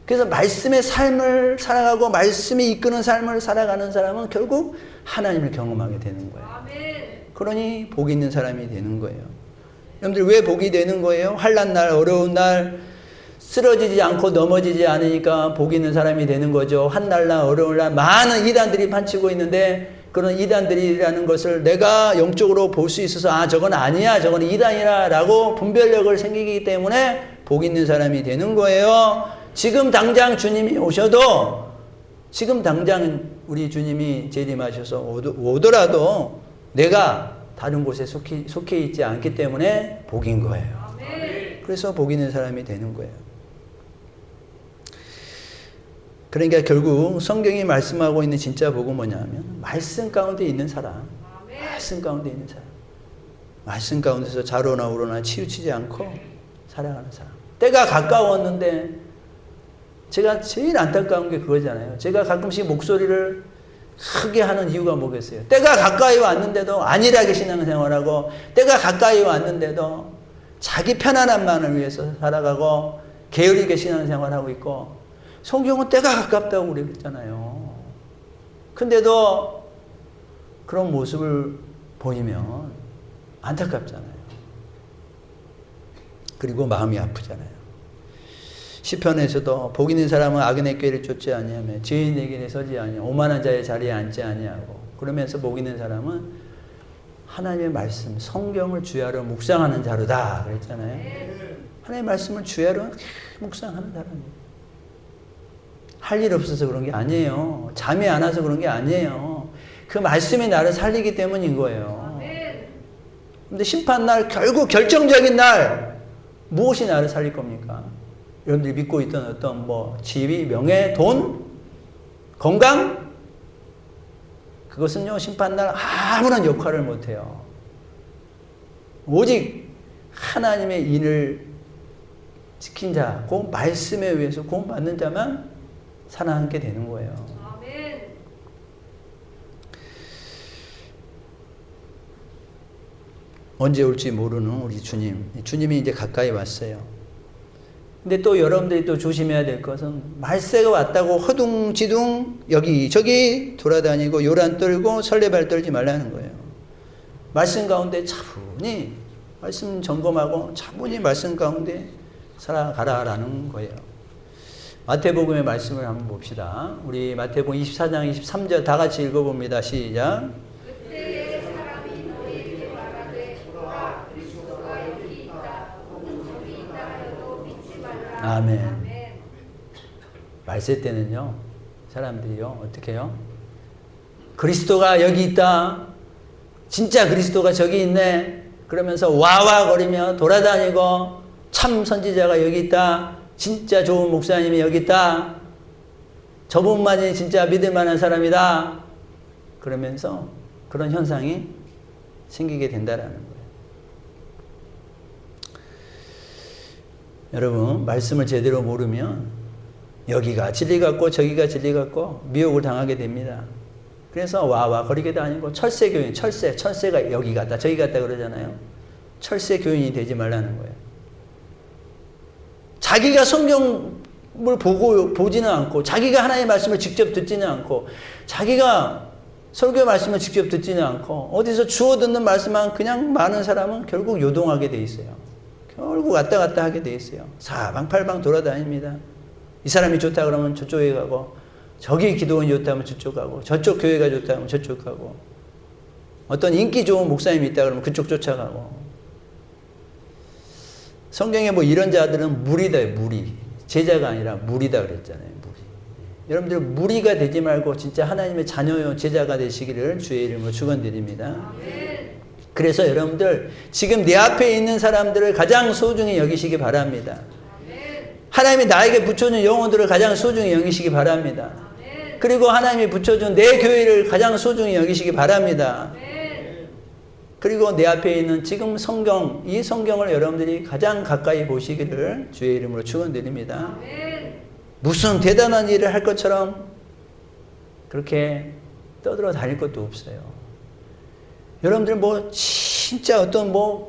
그래서 말씀의 삶을 살아가고 말씀이 이끄는 삶을 살아가는 사람은 결국 하나님을 경험하게 되는 거예요. 그러니 복이 있는 사람이 되는 거예요. 여러분들 왜 복이 되는 거예요? 환난 날, 어려운 날 쓰러지지 않고 넘어지지 않으니까 복이 있는 사람이 되는 거죠. 한날날 어려운 날 많은 이단들이 판치고 있는데 그런 이단들이라는 것을 내가 영적으로 볼 수 있어서 저건 아니야, 저건 이단이라 라고 분별력을 생기기 때문에 복 있는 사람이 되는 거예요. 지금 당장 주님이 오셔도 지금 당장 우리 주님이 재림하셔서 오더라도 내가 다른 곳에 속해 있지 않기 때문에 복인 거예요. 그래서 복 있는 사람이 되는 거예요. 그러니까 결국 성경이 말씀하고 있는 진짜 복은 뭐냐면 말씀 가운데 있는 사람. 말씀 가운데 있는 사람. 말씀 가운데서 좌로나 우로나 치우치지 않고 살아가는 사람. 때가 가까웠는데 제가 제일 안타까운 게 그거잖아요. 제가 가끔씩 목소리를 크게 하는 이유가 뭐겠어요? 때가 가까이 왔는데도 안일하게 신앙생활하고 때가 가까이 왔는데도 자기 편안함만을 위해서 살아가고 게으르게 신앙생활하고 있고 성경은 때가 가깝다고 그랬잖아요. 근데도 그런 모습을 보이면 안타깝잖아요. 그리고 마음이 아프잖아요. 시편에서도 복 있는 사람은 악인의 꾀를 쫓지 아니하며 죄인의 길에 서지 아니하며 오만한 자의 자리에 앉지 아니하고 그러면서 복 있는 사람은 하나님의 말씀, 성경을 주야로 묵상하는 자로다 그랬잖아요. 하나님의 말씀을 주야로 묵상하는 사람이에요. 할 일 없어서 그런 게 아니에요. 잠이 안 와서 그런 게 아니에요. 그 말씀이 나를 살리기 때문인 거예요. 근데 심판날 결국 결정적인 날 무엇이 나를 살릴 겁니까? 여러분들이 믿고 있던 어떤 지위, 명예, 돈, 건강 그것은요 심판날 아무런 역할을 못해요. 오직 하나님의 인을 지킨 자, 그 말씀에 의해서 구원받는 자만 살아남게 되는 거예요. 아멘. 언제 올지 모르는 우리 주님. 주님이 이제 가까이 왔어요. 근데 또 여러분들이 또 조심해야 될 것은 말세가 왔다고 허둥지둥 여기저기 돌아다니고 요란 떨고 설레발 떨지 말라는 거예요. 말씀 가운데 차분히 말씀 점검하고 차분히 말씀 가운데 살아가라라는 거예요. 마태복음의 말씀을 한번 봅시다. 우리 마태복음 24장 23절 다 같이 읽어봅니다. 시작. 그때에 사람이 너희에게 말하되 보라 그리스도가 여기 있다 혹은 저기 있다 하여도 믿지 말라. 아멘. 말세 때는요, 사람들이요, 어떻게 해요? 그리스도가 여기 있다. 진짜 그리스도가 저기 있네. 그러면서 와와거리며 돌아다니고 참 선지자가 여기 있다. 진짜 좋은 목사님이 여기 있다. 저분만이 진짜 믿을 만한 사람이다. 그러면서 그런 현상이 생기게 된다라는 거예요. 여러분, 말씀을 제대로 모르면 여기가 진리 같고 저기가 진리 같고 미혹을 당하게 됩니다. 그래서 와와 거리게 다니고 철새 교인, 철새가 여기 갔다 저기 갔다 그러잖아요. 철새 교인이 되지 말라는 거예요. 자기가 성경을 보지는 않고 자기가 하나님의 말씀을 직접 듣지는 않고 자기가 설교 말씀을 직접 듣지는 않고 어디서 주워 듣는 말씀만 그냥 많은 사람은 결국 요동하게 돼 있어요. 결국 왔다 갔다 하게 돼 있어요. 사방팔방 돌아다닙니다. 이 사람이 좋다 그러면 저쪽에 가고 저기 기도원이 좋다면 저쪽 가고 저쪽 교회가 좋다면 저쪽 가고 어떤 인기 좋은 목사님이 있다 그러면 그쪽 쫓아가고 성경에 뭐 이런 자들은 무리다, 무리. 제자가 아니라 무리다 그랬잖아요. 무리. 여러분들 무리가 되지 말고 진짜 하나님의 자녀요 제자가 되시기를 주의 이름으로 축원드립니다. 그래서 여러분들 지금 내 앞에 있는 사람들을 가장 소중히 여기시기 바랍니다. 하나님이 나에게 붙여준 영혼들을 가장 소중히 여기시기 바랍니다. 그리고 하나님이 붙여준 내 교회를 가장 소중히 여기시기 바랍니다. 그리고 내 앞에 있는 지금 성경, 이 성경을 여러분들이 가장 가까이 보시기를 주의 이름으로 축원드립니다. 무슨 대단한 일을 할 것처럼 그렇게 떠들어 다닐 것도 없어요. 여러분들 뭐 진짜 어떤 뭐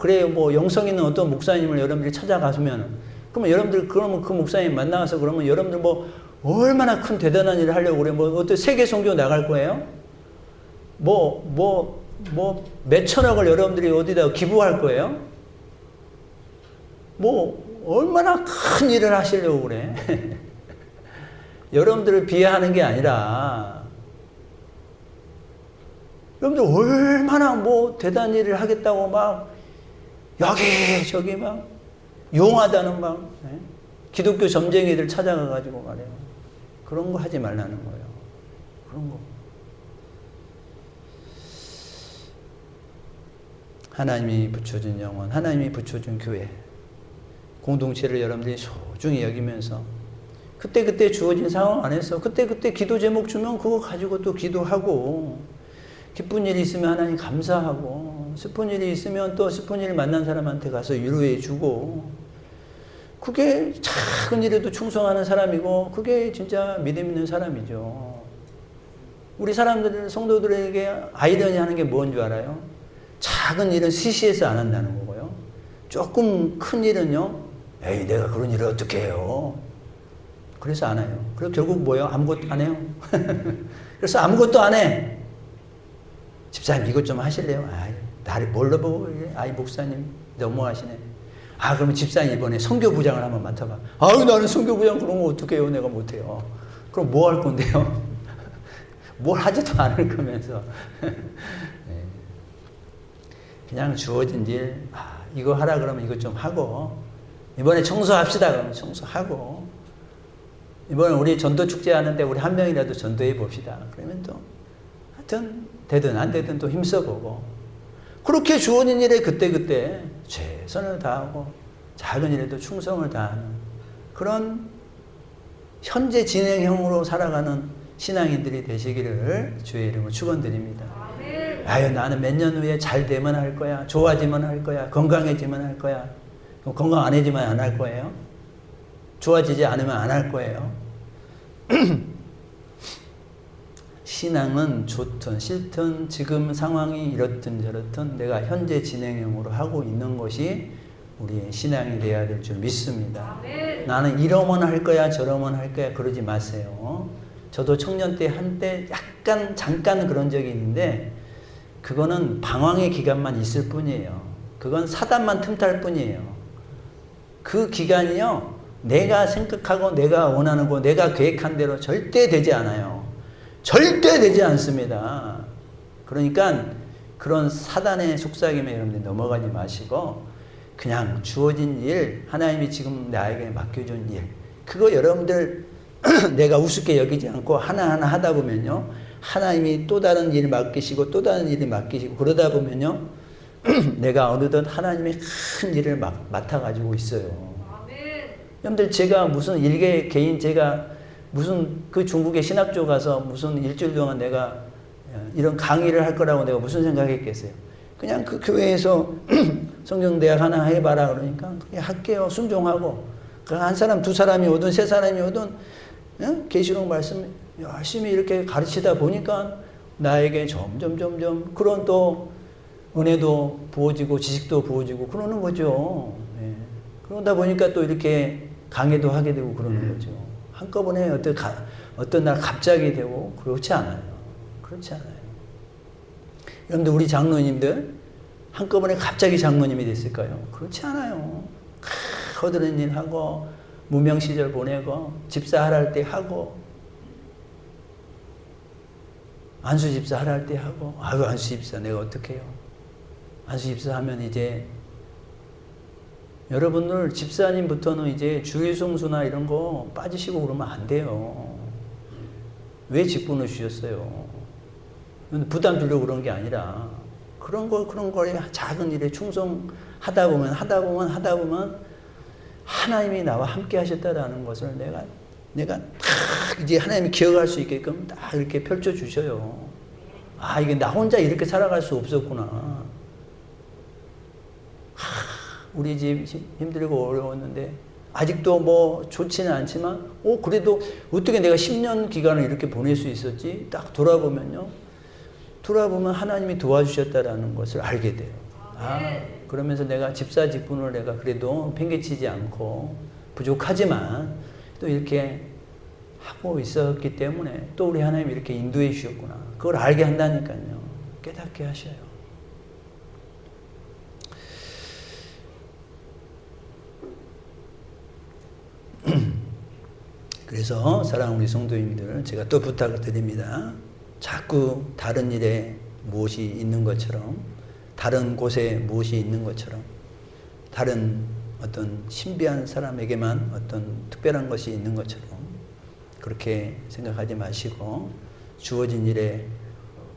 영성 있는 어떤 목사님을 여러분들이 찾아가시면 그러면 여러분들 그러면 그 목사님 만나서 그러면 여러분들 뭐 얼마나 큰 대단한 일을 하려고 그래? 뭐 어떤 세계 선교 나갈 거예요? 몇천억을 여러분들이 어디다 기부할 거예요? 뭐 얼마나 큰 일을 하시려고 그래? 여러분들을 비하하는 게 아니라 여러분들 얼마나 뭐 대단한 일을 하겠다고 막 여기저기 막 용하다는 막 기독교 점쟁이들 찾아가가지고 말해요. 그런 거 하지 말라는 거예요. 그런 거. 하나님이 붙여준 영혼, 하나님이 붙여준 교회, 공동체를 여러분들이 소중히 여기면서 그때 주어진 상황 안에서 그때 기도 제목 주면 그거 가지고 또 기도하고 기쁜 일이 있으면 하나님 감사하고 슬픈 일이 있으면 또 슬픈 일 만난 사람한테 가서 위로해 주고 그게 작은 일에도 충성하는 사람이고 그게 진짜 믿음 있는 사람이죠. 우리 사람들, 성도들에게 아이러니 하는 게 뭔 줄 알아요? 작은 일은 시시해서 안 한다는 거고요. 조금 큰 일은요. 에이 내가 그런 일을 어떻게 해요? 그래서 안 해요. 그리고 결국 뭐예요? 아무것도 안 해요. 그래서 아무것도 안 해. 집사님 이것 좀 하실래요? 나를 뭘로 보고 아이 목사님 너무하시네. 그러면 집사님 이번에 선교부장을 한번 맡아봐. 나는 선교부장 그런 거 어떻게 해요? 내가 못해요. 그럼 뭐 할 건데요? 뭘 하지도 않을 거면서. 그냥 주어진 일, 이거 하라 그러면 이것 좀 하고, 이번에 청소합시다 그러면 청소하고, 이번에 우리 전도 축제 하는데 우리 한 명이라도 전도해 봅시다. 그러면 또, 하여튼, 되든 안 되든 또 힘써보고, 그렇게 주어진 일에 그때 최선을 다하고, 작은 일에도 충성을 다하는 그런 현재 진행형으로 살아가는 신앙인들이 되시기를 주의 이름으로 축원드립니다. 나는 몇 년 후에 잘 되면 할 거야. 좋아지면 할 거야. 건강해지면 할 거야. 그럼 건강 안 해지면 안 할 거예요. 좋아지지 않으면 안 할 거예요. 신앙은 좋든 싫든 지금 상황이 이렇든 저렇든 내가 현재 진행형으로 하고 있는 것이 우리의 신앙이 돼야 될 줄 믿습니다. 나는 이러면 할 거야 저러면 할 거야 그러지 마세요. 저도 청년 때 한때 약간 잠깐 그런 적이 있는데 그거는 방황의 기간만 있을 뿐이에요. 그건 사단만 틈탈 뿐이에요. 그 기간이요 내가 생각하고 내가 원하는 거 내가 계획한 대로 절대 되지 않아요. 절대 되지 않습니다. 그러니까 그런 사단의 속삭임에 여러분들 넘어가지 마시고 그냥 주어진 일 하나님이 지금 나에게 맡겨준 일 그거 여러분들 내가 우습게 여기지 않고 하나하나 하다 보면요 하나님이 또 다른 일 맡기시고 또 다른 일을 맡기시고 그러다 보면요 내가 어느덧 하나님의 큰 일을 맡아가지고 있어요. 여러분들 제가 무슨 일개 개인 제가 무슨 그 중국의 신학교 가서 무슨 일주일 동안 내가 이런 강의를 할 거라고 내가 무슨 생각했겠어요. 그냥 그 교회에서 성경대학 하나 해봐라 그러니까 그냥 할게요. 순종하고 한 사람 두 사람이 오든 세 사람이 오든 계시록 말씀 열심히 이렇게 가르치다 보니까 나에게 점점 그런 또 은혜도 부어지고 지식도 부어지고 그러는 거죠. 예. 그러다 보니까 또 이렇게 강의도 하게 되고 그러는 거죠. 한꺼번에 어떤 날 갑자기 되고 그렇지 않아요. 그렇지 않아요. 여러분들 우리 장로님들 한꺼번에 갑자기 장로님이 됐을까요? 그렇지 않아요. 허드렛 일 하고 무명 시절 보내고 집사 하랄 때 하고 안수 집사 하랄 때 하고 아유 안수 집사 내가 어떻게 해요? 안수 집사 하면 이제 여러분들 집사님부터는 이제 주일성수나 이런 거 빠지시고 그러면 안 돼요. 왜 직분을 주셨어요? 부담 주려고 그런 게 아니라 그런 거에 작은 일에 충성하다 보면 하나님이 나와 함께 하셨다라는 것을 내가 딱 이제 하나님이 기억할 수 있게끔 딱 이렇게 펼쳐 주셔요. 아, 이게 나 혼자 이렇게 살아갈 수 없었구나. 우리 집 힘들고 어려웠는데 아직도 뭐 좋지는 않지만 그래도 어떻게 내가 10년 기간을 이렇게 보낼 수 있었지? 딱 돌아보면 하나님이 도와주셨다라는 것을 알게 돼요. 그러면서 내가 집사 직분을 내가 그래도 팽개치지 않고 부족하지만 또 이렇게 하고 있었기 때문에 또 우리 하나님이 이렇게 인도해 주셨구나. 그걸 알게 한다니까요. 깨닫게 하셔요. 그래서 사랑하는 우리 성도님들 제가 또 부탁을 드립니다. 자꾸 다른 일에 무엇이 있는 것처럼 다른 곳에 무엇이 있는 것처럼 다른 어떤 신비한 사람에게만 어떤 특별한 것이 있는 것처럼 그렇게 생각하지 마시고 주어진 일에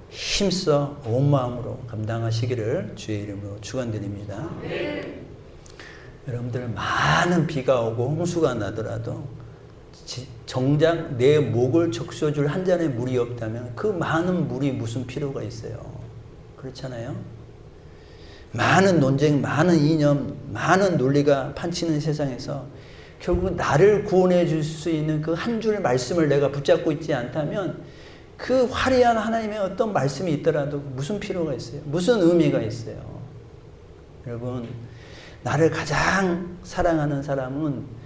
힘써 온 마음으로 감당하시기를 주의 이름으로 축원드립니다. 여러분들 많은 비가 오고 홍수가 나더라도 정작 내 목을 적셔줄 한 잔의 물이 없다면 그 많은 물이 무슨 필요가 있어요. 그렇잖아요. 많은 논쟁, 많은 이념, 많은 논리가 판치는 세상에서 결국 나를 구원해 줄 수 있는 그 한 줄 말씀을 내가 붙잡고 있지 않다면 그 화려한 하나님의 어떤 말씀이 있더라도 무슨 필요가 있어요? 무슨 의미가 있어요? 여러분, 나를 가장 사랑하는 사람은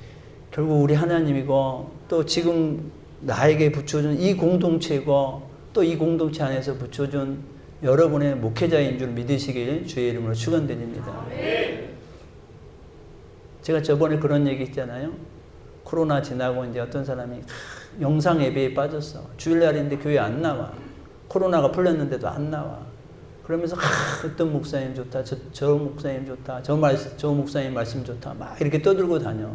결국 우리 하나님이고 또 지금 나에게 붙여준 이 공동체고 또 이 공동체 안에서 붙여준 여러분의 목회자인 줄 믿으시길 주의 이름으로 축원드립니다. 제가 저번에 그런 얘기 했잖아요. 코로나 지나고 이제 어떤 사람이 영상 예배에 빠졌어. 주일날인데 교회 안 나와. 코로나가 풀렸는데도 안 나와. 그러면서 어떤 목사님 좋다, 저 목사님 좋다, 저 목사님 말씀 좋다, 막 이렇게 떠들고 다녀.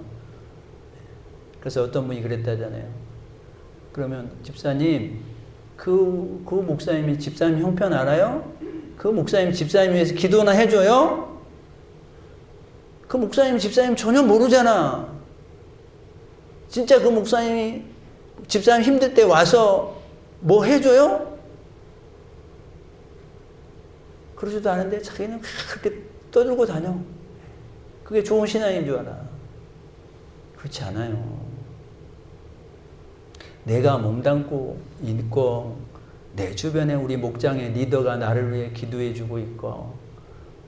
그래서 어떤 분이 그랬다잖아요. 그러면 집사님, 그 목사님이 집사님 형편 알아요? 그 목사님 집사님 위해서 기도나 해줘요? 그 목사님 집사님 전혀 모르잖아. 진짜 그 목사님이 집사님 힘들 때 와서 뭐 해줘요? 그러지도 않은데 자기는 그렇게 떠들고 다녀. 그게 좋은 신앙인 줄 알아. 그렇지 않아요. 내가 몸담고 있고 내 주변에 우리 목장의 리더가 나를 위해 기도해 주고 있고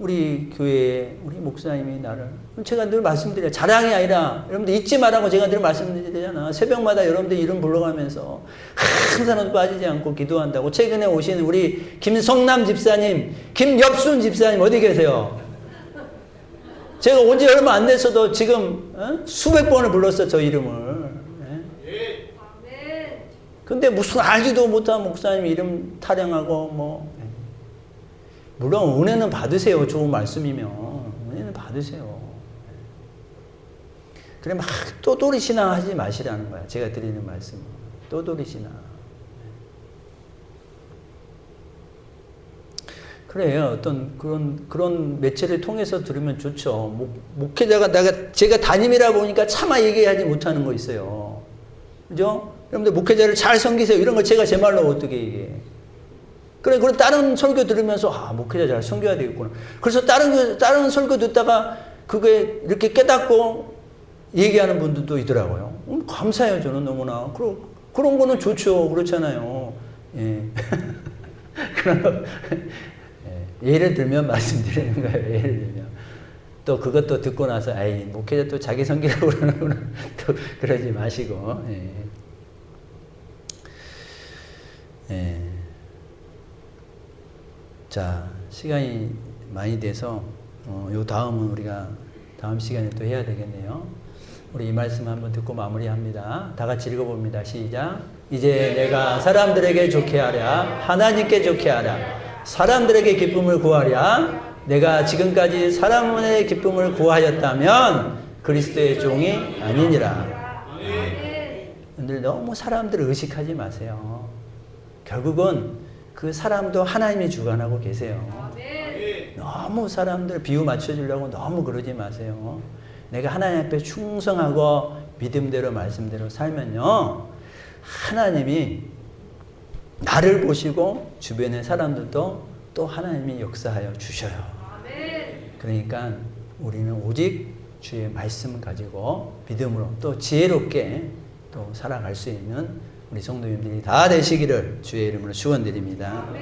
우리 교회에 우리 목사님이 나를, 제가 늘 말씀드려요. 자랑이 아니라 여러분들 잊지 말라고 제가 늘 말씀드리잖아. 새벽마다 여러분들 이름 불러가면서 항상 빠지지 않고 기도한다고. 최근에 오신 우리 김성남 집사님, 김엽순 집사님 어디 계세요? 제가 온 지 얼마 안 됐어도 지금 수백 번을 불렀어, 저 이름을. 근데 무슨 알지도 못한 목사님 이름 타령하고 뭐. 물론 은혜는 받으세요. 좋은 말씀이면 은혜는 받으세요. 그래 막 또돌이 신앙 하지 마시라는 거야. 제가 드리는 말씀은 또돌이 신앙. 그래요. 어떤 그런 매체를 통해서 들으면 좋죠. 목회자가 제가 담임이라 보니까 차마 얘기하지 못하는 거 있어요. 그죠? 여러분들 목회자를 잘 섬기세요. 이런 거 제가 제 말로 어떻게 얘기해? 그래, 다른 설교 들으면서, 목회자 잘 섬겨야 되겠구나. 그래서 다른 설교 듣다가 그게 이렇게 깨닫고 얘기하는 분들도 있더라고요. 감사해요, 저는 너무나. 그런 거는 좋죠. 그렇잖아요. 예. 그런 예를 들면 말씀드리는 거예요. 예를 들면. 또 그것도 듣고 나서, 목회자 또 자기 섬기라고 그러는구나. 또 그러지 마시고, 예. 자, 시간이 많이 돼서 요 다음은 우리가 다음 시간에 또 해야 되겠네요. 우리 이 말씀 한번 듣고 마무리합니다. 다 같이 읽어봅니다. 시작. 이제 내가 사람들에게 좋게 하랴, 하나님께 좋게 하랴, 사람들에게 기쁨을 구하랴. 내가 지금까지 사람의 기쁨을 구하였다면 그리스도의 종이 아니니라. 여러분들 너무 사람들을 의식하지 마세요. 결국은 그 사람도 하나님이 주관하고 계세요. 너무 사람들 비유 맞춰주려고 너무 그러지 마세요. 내가 하나님 앞에 충성하고 믿음대로 말씀대로 살면요, 하나님이 나를 보시고 주변의 사람들도 또 하나님이 역사하여 주셔요. 그러니까 우리는 오직 주의 말씀 가지고 믿음으로 또 지혜롭게 또 살아갈 수 있는 우리 성도님들이 다 되시기를 주의 이름으로 축원드립니다.